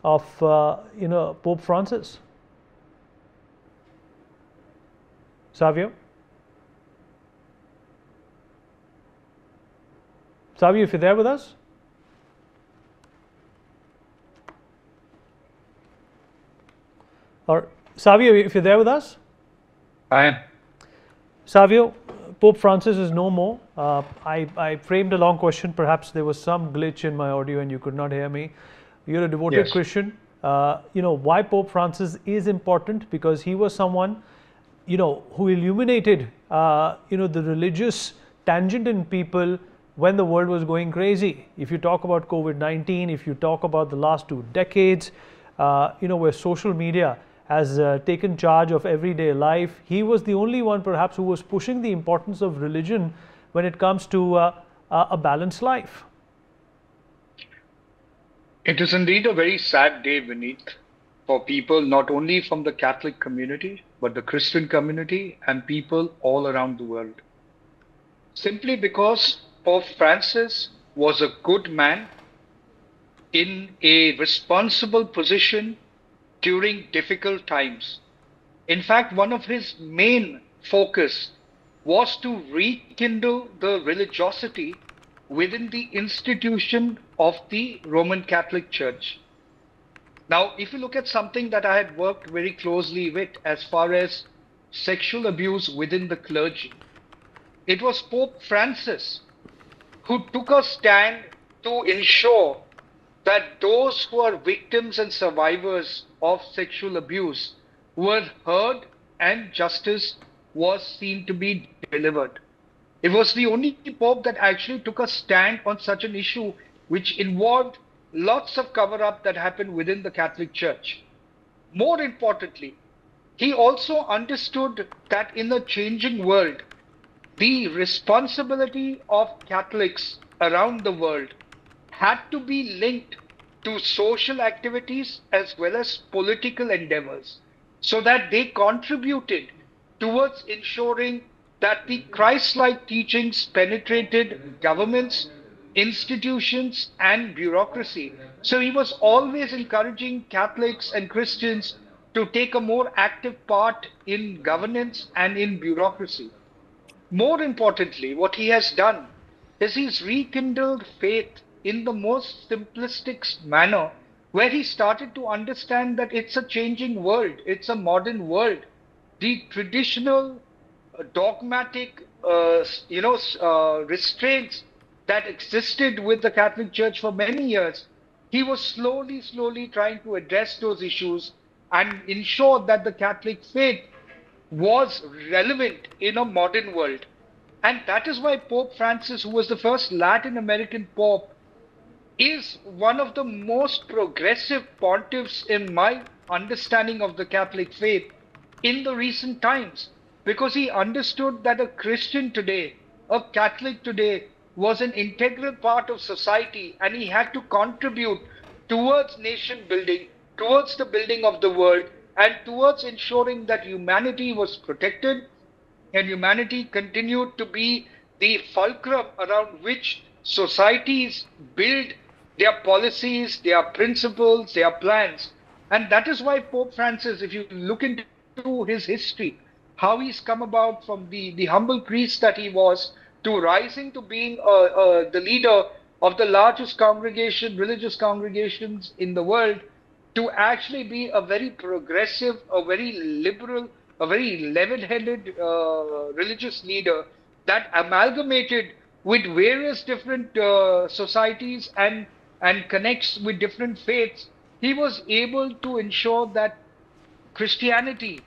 of Pope Francis? Savio? Savio, if you're there with us? Or Savio, if you're there with us? I am. Savio, Pope Francis is no more. I framed a long question. Perhaps there was some glitch in my audio and you could not hear me. You're a devoted Yes. Christian. Why Pope Francis is important? Because he was someone, who illuminated, the religious tangent in people when the world was going crazy. If you talk about COVID-19, if you talk about the last 2 decades, where social media has taken charge of everyday life, he was the only one perhaps who was pushing the importance of religion when it comes to a balanced life. It is indeed a very sad day, Vineet, for people not only from the Catholic community, but the Christian community and people all around the world. Simply because Pope Francis was a good man in a responsible position during difficult times. In fact, one of his main focus was to rekindle the religiosity within the institution of the Roman Catholic Church. Now, if you look at something that I had worked very closely with as far as sexual abuse within the clergy, it was Pope Francis who took a stand to ensure that those who are victims and survivors of sexual abuse were heard and justice was seen to be delivered. It was the only pope that actually took a stand on such an issue, which involved lots of cover up that happened within the Catholic Church. More importantly, he also understood that in a changing world, the responsibility of Catholics around the world had to be linked to social activities as well as political endeavors, so that they contributed towards ensuring that the Christ-like teachings penetrated governments, institutions, and bureaucracy. So he was always encouraging Catholics and Christians to take a more active part in governance and in bureaucracy. More importantly, what he has done is he's rekindled faith in the most simplistic manner, where he started to understand that it's a changing world, it's a modern world. The traditional dogmatic, restraints that existed with the Catholic Church for many years, he was slowly trying to address those issues and ensure that the Catholic faith was relevant in a modern world. And that is why Pope Francis, who was the first Latin American Pope, is one of the most progressive pontiffs in my understanding of the Catholic faith in the recent times, because he understood that a Christian today, a Catholic today, was an integral part of society, and he had to contribute towards nation building, towards the building of the world, and towards ensuring that humanity was protected and humanity continued to be the fulcrum around which societies build their policies, their principles, their plans. And that is why Pope Francis, if you look into his history, how he's come about from the humble priest that he was to rising to being the leader of the largest congregation, religious congregations in the world, to actually be a very progressive, a very liberal, a very level-headed religious leader that amalgamated with various different societies and connects with different faiths. He was able to ensure that Christianity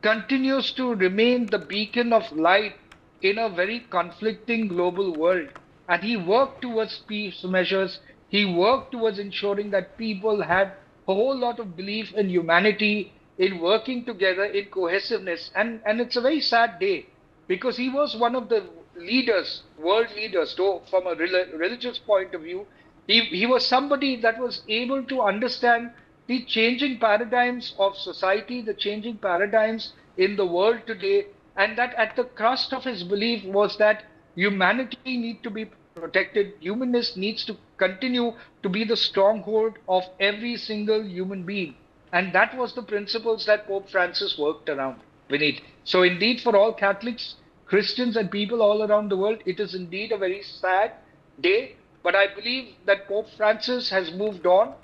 continues to remain the beacon of light in a very conflicting global world. And he worked towards peace measures. He worked towards ensuring that people had a whole lot of belief in humanity, in working together, in cohesiveness. And it's a very sad day because he was one of the leaders, world leaders, though from a religious point of view, he was somebody that was able to understand the changing paradigms of society, the changing paradigms in the world today, and that at the crust of his belief was that humanity needs to be protected, humanness needs to continue to be the stronghold of every single human being. And that was the principles that Pope Francis worked around, Vineet. So indeed, for all Catholics, Christians, and people all around the world, it is indeed a very sad day. But I believe that Pope Francis has moved on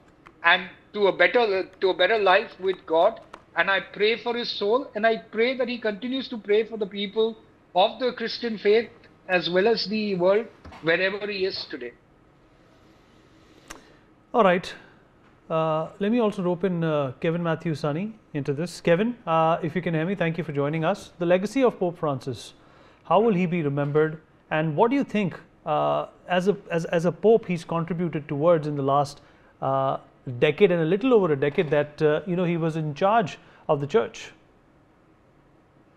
and to a better life with God. And I pray for his soul, and I pray that he continues to pray for the people of the Christian faith as well as the world wherever he is today. All right. Let me also rope in Kevin Matthew Sunny into this. Kevin, if you can hear me, thank you for joining us. The legacy of Pope Francis, how will he be remembered? And what do you think, as a Pope, he's contributed towards in the last decade and a little over a decade that he was in charge of the church?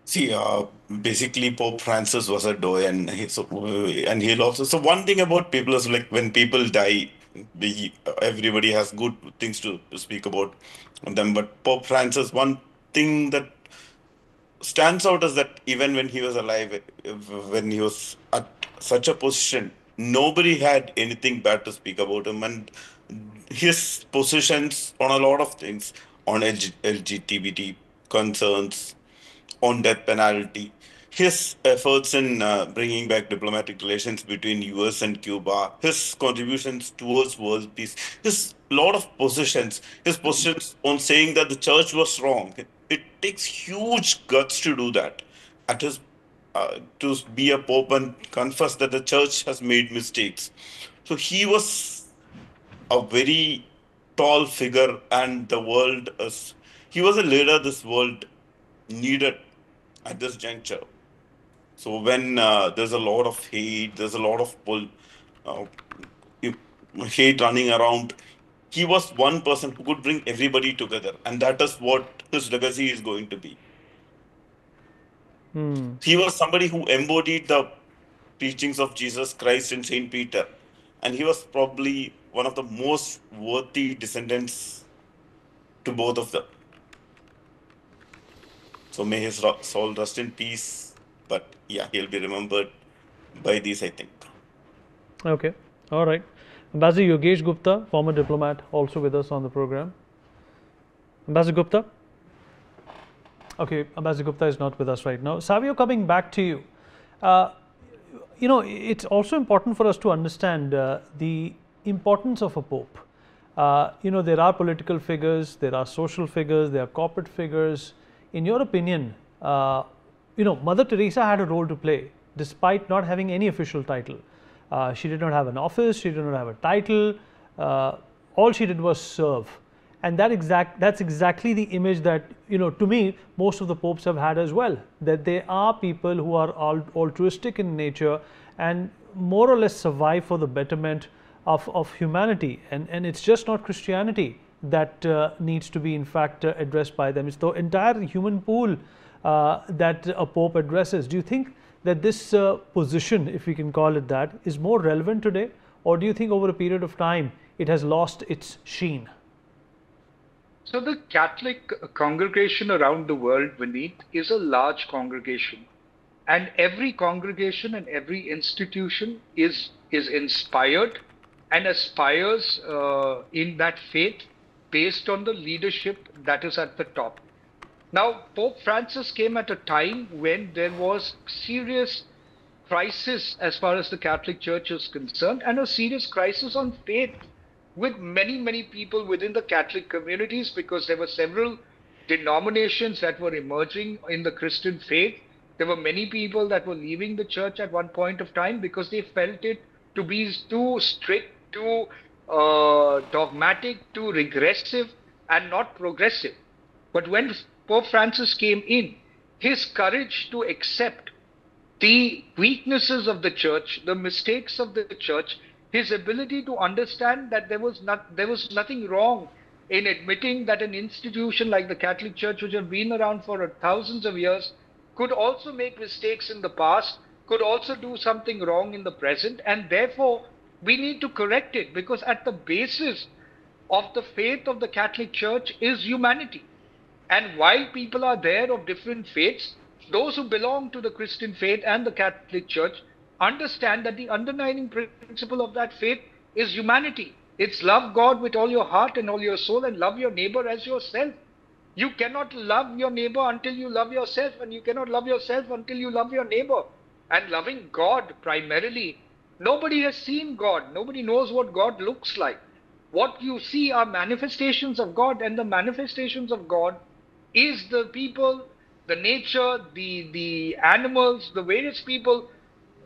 See, basically, Pope Francis was a doyen, and he'll also. So one thing about people is like when people die, everybody has good things to speak about them. But Pope Francis, one thing that stands out is that even when he was alive, when he was at such a position, nobody had anything bad to speak about him, and his positions on a lot of things, on LGBT concerns, on death penalty, his efforts in bringing back diplomatic relations between US and Cuba, his contributions towards world peace, his lot of positions, his positions on saying that the church was wrong. It takes huge guts to do that. At his to be a pope and confess that the church has made mistakes. So he was a very tall figure, and the world is. He was a leader this world needed at this juncture. So when there's a lot of hate, there's a lot of uh, hate running around, he was one person who could bring everybody together, and that is what his legacy is going to be. He was somebody who embodied the teachings of Jesus Christ and Saint Peter, and he was probably one of the most worthy descendants to both of them. So may his soul rest in peace. But yeah, he'll be remembered by these, I think. Okay. All right. Ambassador Yogesh Gupta, former diplomat, also with us on the program. Ambassador Gupta? Okay, Ambassador Gupta is not with us right now. Savio, coming back to you. It's also important for us to understand the importance of a pope. There are political figures, there are social figures, there are corporate figures. In your opinion, Mother Teresa had a role to play despite not having any official title. She did not have an office, she did not have a title. All she did was serve. And that's exactly the image that, to me, most of the popes have had as well. That they are people who are altruistic in nature and more or less survive for the betterment of humanity. And it's just not Christianity that needs to be, in fact, addressed by them. It's the entire human pool that a pope addresses. Do you think that this position, if we can call it that, is more relevant today? Or do you think over a period of time it has lost its sheen? So the Catholic congregation around the world, Vineet, is a large congregation. And every congregation and every institution is inspired and aspires in that faith based on the leadership that is at the top. Now, Pope Francis came at a time when there was serious crisis as far as the Catholic Church is concerned, and a serious crisis on faith with many, many people within the Catholic communities, because there were several denominations that were emerging in the Christian faith. There were many people that were leaving the church at one point of time because they felt it to be too strict, too dogmatic, too regressive, and not progressive. But when Pope Francis came in, his courage to accept the weaknesses of the church, the mistakes of the church, his ability to understand that there was nothing wrong in admitting that an institution like the Catholic Church, which had been around for thousands of years, could also make mistakes in the past, could also do something wrong in the present, and therefore we need to correct it, because at the basis of the faith of the Catholic Church is humanity. And while people are there of different faiths, those who belong to the Christian faith and the Catholic Church understand that the underlying principle of that faith is humanity. It's love God with all your heart and all your soul and love your neighbor as yourself. You cannot love your neighbor until you love yourself, and you cannot love yourself until you love your neighbor. And loving God primarily, nobody has seen God. Nobody knows what God looks like. What you see are manifestations of God, and the manifestations of God is the people, the nature, the animals, the various people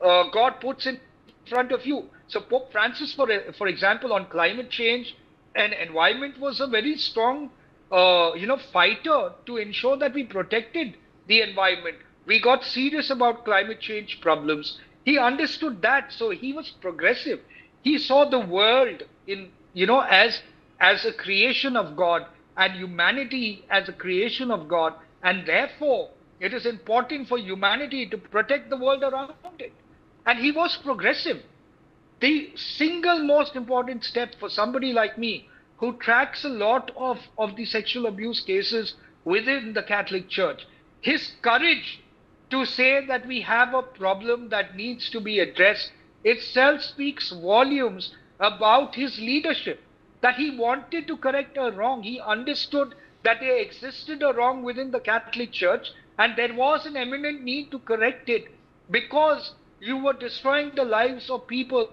God puts in front of you. So Pope Francis, for example, on climate change and environment, was a very strong, fighter to ensure that we protected the environment. We got serious about climate change problems. He understood that, so he was progressive. He saw the world in, as a creation of God, and humanity as a creation of God, and therefore it is important for humanity to protect the world around it. And he was progressive. The single most important step for somebody like me who tracks a lot of the sexual abuse cases within the Catholic Church, his courage to say that we have a problem that needs to be addressed itself speaks volumes about his leadership. That he wanted to correct a wrong. He understood that there existed a wrong within the Catholic Church, and there was an imminent need to correct it, because you were destroying the lives of people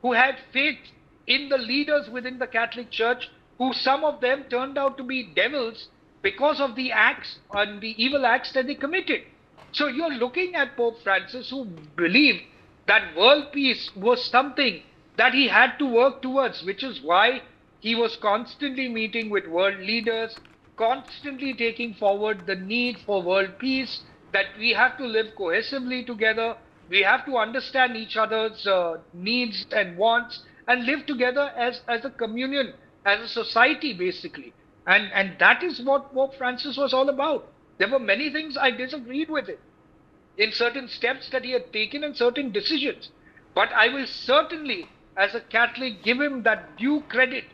who had faith in the leaders within the Catholic Church, who some of them turned out to be devils because of the acts and the evil acts that they committed. So you're looking at Pope Francis, who believed that world peace was something that he had to work towards, which is why he was constantly meeting with world leaders, constantly taking forward the need for world peace, that we have to live cohesively together. We have to understand each other's needs and wants and live together as a communion, as a society, basically. And that is what Pope Francis was all about. There were many things I disagreed with him in certain steps that he had taken and certain decisions. But I will certainly, as a Catholic, give him that due credit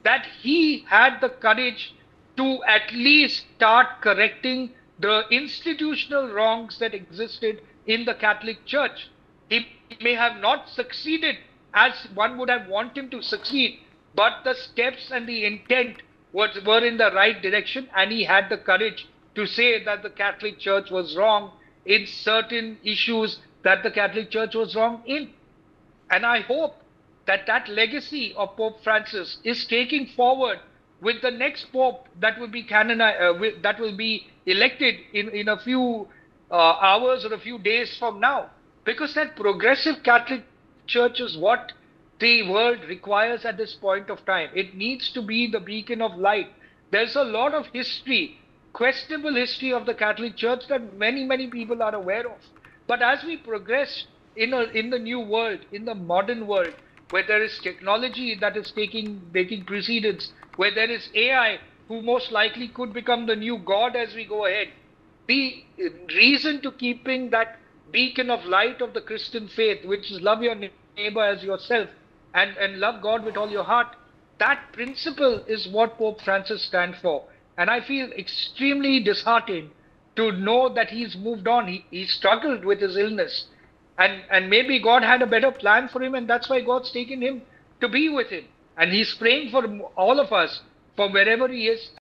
that he had the courage to at least start correcting the institutional wrongs that existed in the Catholic Church. He may have not succeeded as one would have wanted him to succeed, but the steps and the intent were in the right direction, and he had the courage to say that the Catholic Church was wrong in certain issues that the Catholic Church was wrong in. And I hope that that legacy of Pope Francis is taking forward with the next Pope that will be that will be elected in a few hours or a few days from now. Because that progressive Catholic Church is what the world requires at this point of time. It needs to be the beacon of light. There's a lot of history, questionable history of the Catholic Church that many people are aware of. But as we progress in the new world, in the modern world, where there is technology that is taking precedence, where there is AI, who most likely could become the new God as we go ahead, the reason to keeping that beacon of light of the Christian faith, which is love your neighbor as yourself and love God with all your heart, that principle is what Pope Francis stands for. And I feel extremely disheartened to know that he's moved on. He struggled with his illness. And maybe God had a better plan for him, and that's why God's taken him to be with him. And he's praying for all of us from wherever he is.